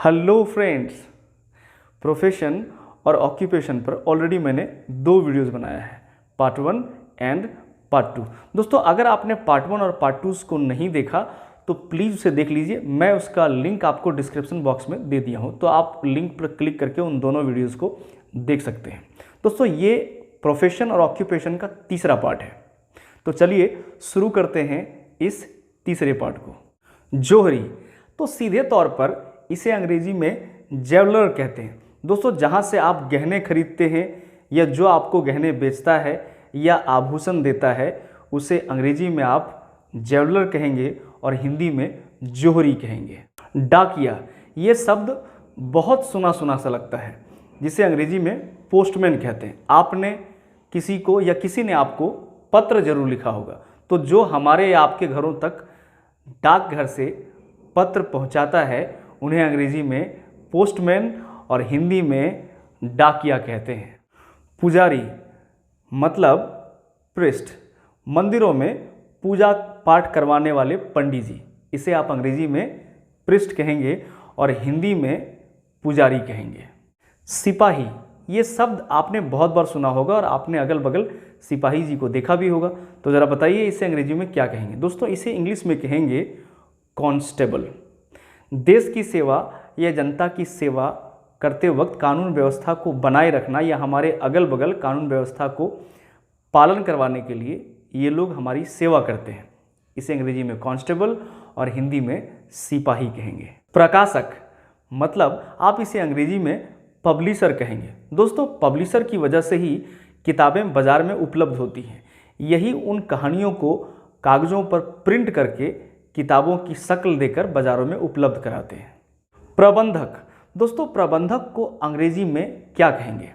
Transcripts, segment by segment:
Hello friends, profession और occupation पर already मैंने 2 वीडियोस बनाया है, पार्ट 1 एंड पार्ट 2। दोस्तों, अगर आपने पार्ट 1 और पार्ट 2 को नहीं देखा तो प्लीज़ उसे देख लीजिए। मैं उसका लिंक आपको डिस्क्रिप्शन बॉक्स में दे दिया हूँ, तो आप लिंक पर क्लिक करके उन दोनों वीडियोज़ को देख सकते हैं। दोस्तों, ये प्रोफेशन और ऑक्यूपेशन का तीसरा पार्ट है। तो चलिए शुरू करते हैं इस तीसरे पार्ट को। जोहरी, तो सीधे तौर पर इसे अंग्रेजी में ज्वेलर कहते हैं। दोस्तों, जहाँ से आप गहने खरीदते हैं या जो आपको गहने बेचता है या आभूषण देता है, उसे अंग्रेजी में आप ज्वेलर कहेंगे और हिंदी में जोहरी कहेंगे। डाकिया, ये शब्द बहुत सुना सुना सा लगता है, जिसे अंग्रेजी में पोस्टमैन कहते हैं। आपने किसी को या किसी ने आपको पत्र जरूर लिखा होगा, तो जो हमारे या आपके घरों तक डाकघर से पत्र पहुंचाता है उन्हें अंग्रेजी में पोस्टमैन और हिंदी में डाकिया कहते हैं। पुजारी मतलब प्रिस्ट, मंदिरों में पूजा पाठ करवाने वाले पंडित जी, इसे आप अंग्रेजी में प्रिस्ट कहेंगे और हिंदी में पुजारी कहेंगे। सिपाही, ये शब्द आपने बहुत बार सुना होगा और आपने अगल बगल सिपाही जी को देखा भी होगा। तो ज़रा बताइए इसे अंग्रेजी में क्या कहेंगे। दोस्तों, इसे इंग्लिश में कहेंगे कांस्टेबल। देश की सेवा या जनता की सेवा करते वक्त कानून व्यवस्था को बनाए रखना या हमारे अगल बगल कानून व्यवस्था को पालन करवाने के लिए ये लोग हमारी सेवा करते हैं। इसे अंग्रेजी में कांस्टेबल और हिंदी में सिपाही कहेंगे। प्रकाशक मतलब आप इसे अंग्रेजी में पब्लिशर कहेंगे। दोस्तों, पब्लिशर की वजह से ही किताबें बाज़ार में उपलब्ध होती हैं। यही उन कहानियों को कागज़ों पर प्रिंट करके किताबों की शक्ल देकर बाज़ारों में उपलब्ध कराते हैं। प्रबंधक, दोस्तों प्रबंधक को अंग्रेजी में क्या कहेंगे?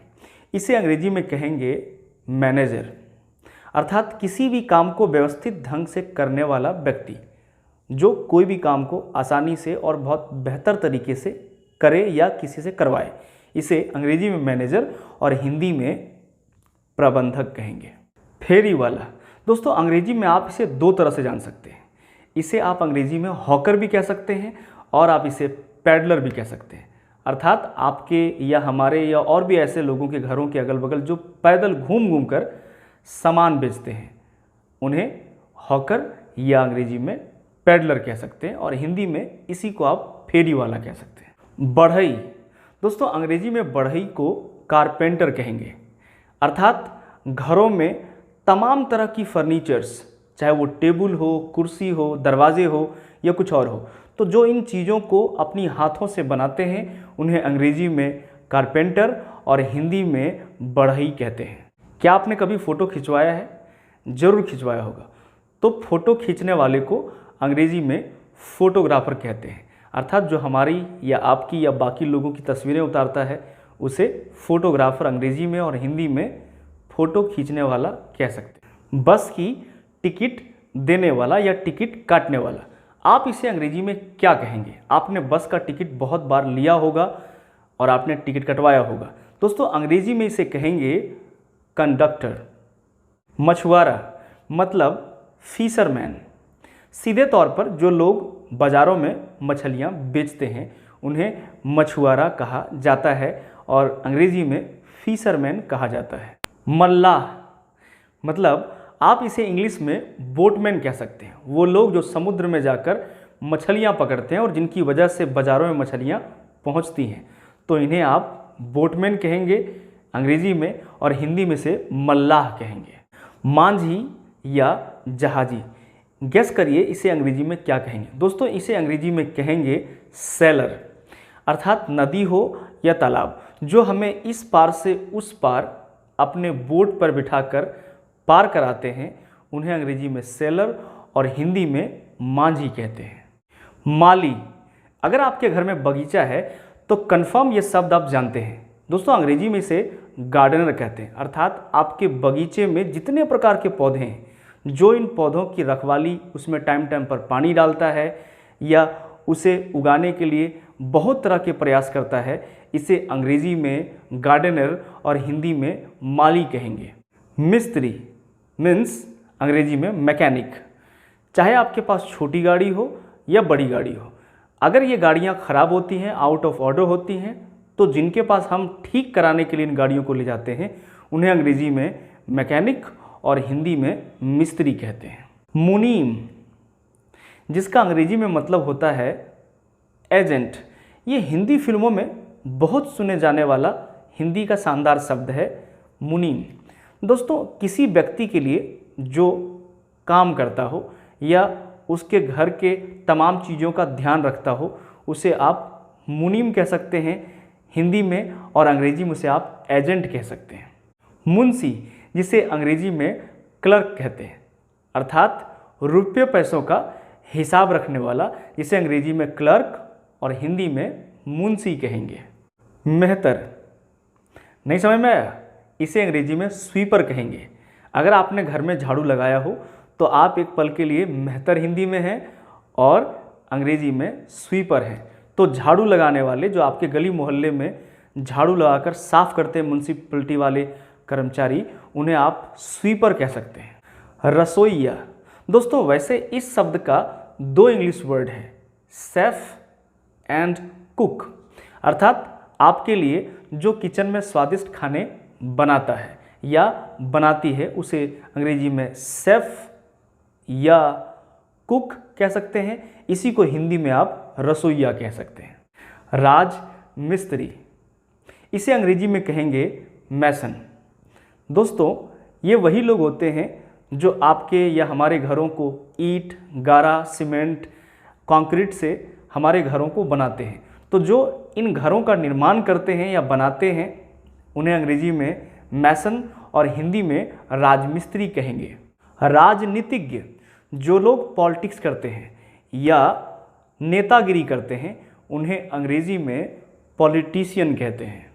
इसे अंग्रेजी में कहेंगे मैनेजर, अर्थात किसी भी काम को व्यवस्थित ढंग से करने वाला व्यक्ति, जो कोई भी काम को आसानी से और बहुत बेहतर तरीके से करे या किसी से करवाए। इसे अंग्रेजी में मैनेजर और हिंदी में प्रबंधक कहेंगे। फेरी वाला, दोस्तों अंग्रेजी में आप इसे 2 तरह से जान सकते हैं। इसे आप अंग्रेजी में हॉकर भी कह सकते हैं और आप इसे पैडलर भी कह सकते हैं, अर्थात आपके या हमारे या और भी ऐसे लोगों के घरों के अगल बगल जो पैदल घूम घूम कर सामान बेचते हैं, उन्हें हॉकर या अंग्रेजी में पैडलर कह सकते हैं और हिंदी में इसी को आप फेरी वाला कह सकते हैं। बढ़ई, दोस्तों अंग्रेजी में बढ़ई को कारपेंटर कहेंगे, अर्थात घरों में तमाम तरह की फर्नीचर्स, चाहे वो टेबल हो, कुर्सी हो, दरवाजे हो या कुछ और हो, तो जो इन चीज़ों को अपनी हाथों से बनाते हैं उन्हें अंग्रेजी में कारपेंटर और हिंदी में बढ़ई कहते हैं। क्या आपने कभी फ़ोटो खिंचवाया है? ज़रूर खिंचवाया होगा। तो फ़ोटो खींचने वाले को अंग्रेजी में फ़ोटोग्राफ़र कहते हैं, अर्थात जो हमारी या आपकी या बाकी लोगों की तस्वीरें उतारता है उसे फ़ोटोग्राफ़र अंग्रेजी में और हिंदी में फ़ोटो खींचने वाला कह सकते हैं। बस की टिकट देने वाला या टिकट काटने वाला, आप इसे अंग्रेजी में क्या कहेंगे? आपने बस का टिकट बहुत बार लिया होगा और आपने टिकट कटवाया होगा। दोस्तों, अंग्रेजी में इसे कहेंगे कंडक्टर। मछुआरा मतलब फिशरमैन, सीधे तौर पर जो लोग बाज़ारों में मछलियाँ बेचते हैं उन्हें मछुआरा कहा जाता है और अंग्रेजी में फिशरमैन कहा जाता है। मल्लाह मतलब आप इसे इंग्लिश में बोटमैन कह सकते हैं। वो लोग जो समुद्र में जाकर मछलियाँ पकड़ते हैं और जिनकी वजह से बाज़ारों में मछलियाँ पहुँचती हैं, तो इन्हें आप बोटमैन कहेंगे अंग्रेजी में और हिंदी में से मल्लाह कहेंगे। मांझी या जहाजी, गेस करिए इसे अंग्रेजी में क्या कहेंगे? दोस्तों, इसे अंग्रेजी में कहेंगे सेलर, अर्थात नदी हो या तालाब, जो हमें इस पार से उस पार अपने बोट पर बिठाकर पार कराते हैं, उन्हें अंग्रेजी में सेलर और हिंदी में मांझी कहते हैं। माली, अगर आपके घर में बगीचा है तो कंफर्म ये शब्द आप जानते हैं। दोस्तों, अंग्रेजी में इसे गार्डनर कहते हैं, अर्थात आपके बगीचे में जितने प्रकार के पौधे हैं, जो इन पौधों की रखवाली, उसमें टाइम टाइम पर पानी डालता है या उसे उगाने के लिए बहुत तरह के प्रयास करता है, इसे अंग्रेजी में गार्डनर और हिंदी में माली कहेंगे। मिस्त्री मीन्स अंग्रेजी में मैकेनिक, चाहे आपके पास छोटी गाड़ी हो या बड़ी गाड़ी हो, अगर ये गाड़ियाँ ख़राब होती हैं, आउट ऑफ ऑर्डर होती हैं, तो जिनके पास हम ठीक कराने के लिए इन गाड़ियों को ले जाते हैं उन्हें अंग्रेज़ी में मैकेनिक और हिंदी में मिस्त्री कहते हैं। मुनीम, जिसका अंग्रेज़ी में मतलब होता है एजेंट, ये हिंदी फिल्मों में बहुत सुने जाने वाला हिंदी का शानदार शब्द है मुनीम। दोस्तों, किसी व्यक्ति के लिए जो काम करता हो या उसके घर के तमाम चीज़ों का ध्यान रखता हो उसे आप मुनीम कह सकते हैं हिंदी में, और अंग्रेजी में उसे आप एजेंट कह सकते हैं। मुंशी, जिसे अंग्रेजी में क्लर्क कहते हैं, अर्थात रुपये पैसों का हिसाब रखने वाला, जिसे अंग्रेजी में क्लर्क और हिंदी में मुंशी कहेंगे। मेहतर, नहीं समझ में आया? इसे अंग्रेजी में स्वीपर कहेंगे। अगर आपने घर में झाड़ू लगाया हो तो आप एक पल के लिए मेहतर हिंदी में हैं और अंग्रेजी में स्वीपर हैं। तो झाड़ू लगाने वाले, जो आपके गली मोहल्ले में झाड़ू लगाकर साफ़ करते हैं म्यूनसिपैलिटी वाले कर्मचारी, उन्हें आप स्वीपर कह सकते हैं। रसोइया, दोस्तों वैसे इस शब्द का 2 इंग्लिश वर्ड है, शेफ एंड कुक, अर्थात आपके लिए जो किचन में स्वादिष्ट खाने बनाता है या बनाती है उसे अंग्रेजी में शेफ या कुक कह सकते हैं। इसी को हिंदी में आप रसोइया कह सकते हैं। राज मिस्त्री, इसे अंग्रेजी में कहेंगे मैसन। दोस्तों, ये वही लोग होते हैं जो आपके या हमारे घरों को ईंट, गारा, सीमेंट, कंक्रीट से हमारे घरों को बनाते हैं। तो जो इन घरों का निर्माण करते हैं या बनाते हैं उन्हें अंग्रेजी में मैसन और हिंदी में राजमिस्त्री कहेंगे। राजनीतिज्ञ, जो लोग पॉलिटिक्स करते हैं या नेतागिरी करते हैं उन्हें अंग्रेजी में पॉलिटिशियन कहते हैं।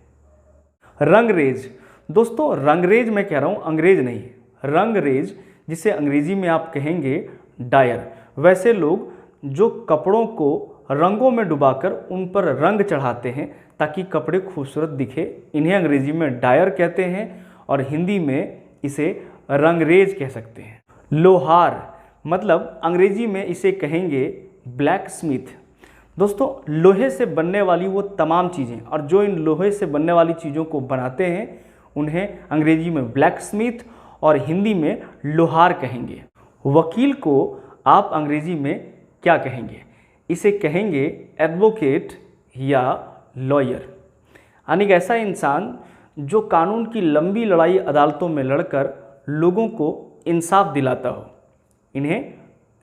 रंगरेज, दोस्तों रंगरेज मैं कह रहा हूँ, अंग्रेज नहीं, रंगरेज, जिसे अंग्रेजी में आप कहेंगे डायर। वैसे लोग जो कपड़ों को रंगों में डुबाकर उन पर रंग चढ़ाते हैं ताकि कपड़े खूबसूरत दिखे, इन्हें अंग्रेजी में डायर कहते हैं और हिंदी में इसे रंगरेज कह सकते हैं। लोहार, मतलब अंग्रेजी में इसे कहेंगे ब्लैक स्मिथ। दोस्तों, लोहे से बनने वाली वो तमाम चीज़ें और जो इन लोहे से बनने वाली चीज़ों को बनाते हैं उन्हें अंग्रेजी में ब्लैक स्मिथ और हिंदी में लोहार कहेंगे। वकील को आप अंग्रेजी में क्या कहेंगे? इसे कहेंगे एडवोकेट या लॉयर, यानी कि ऐसा इंसान जो कानून की लंबी लड़ाई अदालतों में लड़कर लोगों को इंसाफ दिलाता हो। इन्हें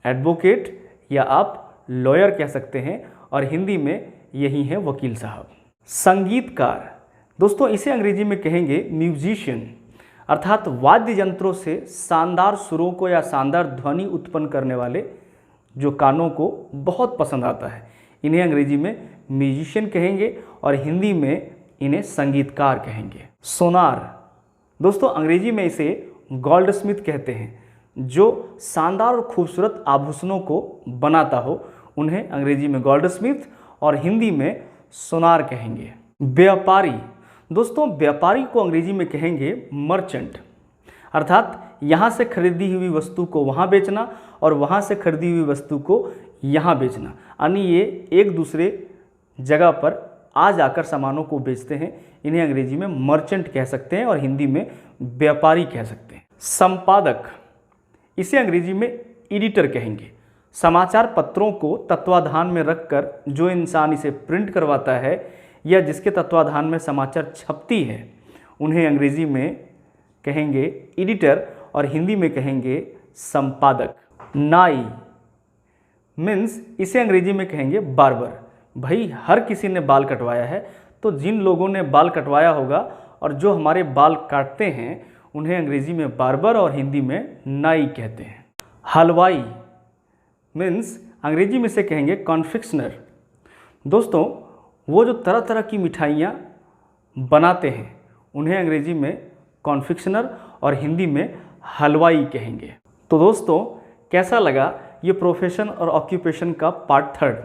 एडवोकेट या आप लॉयर कह सकते हैं और हिंदी में यही है वकील साहब। संगीतकार, दोस्तों इसे अंग्रेजी में कहेंगे म्यूजिशियन, अर्थात वाद्य यंत्रों से शानदार सुरों को या शानदार ध्वनि उत्पन्न करने वाले, जो कानों को बहुत पसंद आता है। इन्हें अंग्रेजी में म्यूजिशियन कहेंगे और हिंदी में इन्हें संगीतकार कहेंगे। सोनार, दोस्तों अंग्रेजी में इसे गोल्ड स्मिथ कहते हैं, जो शानदार और खूबसूरत आभूषणों को बनाता हो उन्हें अंग्रेजी में गोल्ड स्मिथ और हिंदी में सोनार कहेंगे। व्यापारी, दोस्तों व्यापारी को अंग्रेजी में कहेंगे मर्चेंट, अर्थात यहाँ से खरीदी हुई वस्तु को वहाँ बेचना और वहाँ से खरीदी हुई वस्तु को यहाँ बेचना, यानी ये एक दूसरे जगह पर आ जाकर सामानों को बेचते हैं। इन्हें अंग्रेजी में मर्चेंट कह सकते हैं और हिंदी में व्यापारी कह सकते हैं। संपादक, इसे अंग्रेजी में एडिटर कहेंगे। समाचार पत्रों को तत्वाधान में रखकर जो इंसान इसे प्रिंट करवाता है या जिसके तत्वाधान में समाचार छपती है उन्हें अंग्रेजी में कहेंगे एडिटर और हिंदी में कहेंगे संपादक। नाई मीन्स इसे अंग्रेजी में कहेंगे बार्बर। भाई हर किसी ने बाल कटवाया है, तो जिन लोगों ने बाल कटवाया होगा और जो हमारे बाल काटते हैं उन्हें अंग्रेजी में बार्बर और हिंदी में नाई कहते हैं। हलवाई मीन्स अंग्रेजी में से कहेंगे कॉन्फेक्शनर। दोस्तों वो जो तरह तरह की मिठाइयाँ बनाते हैं उन्हें अंग्रेजी में कॉन्फेक्शनर और हिंदी में हलवाई कहेंगे। तो दोस्तों कैसा लगा ये प्रोफेशन और ऑक्यूपेशन का पार्ट 3?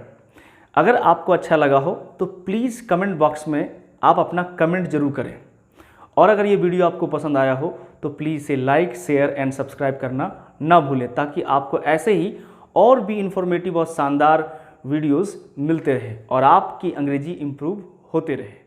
अगर आपको अच्छा लगा हो तो प्लीज़ कमेंट बॉक्स में आप अपना कमेंट जरूर करें, और अगर ये वीडियो आपको पसंद आया हो तो प्लीज़ इसे लाइक, शेयर एंड सब्सक्राइब करना ना भूलें, ताकि आपको ऐसे ही और भी इंफॉर्मेटिव और शानदार वीडियोस मिलते रहे और आपकी अंग्रेजी इम्प्रूव होते रहे।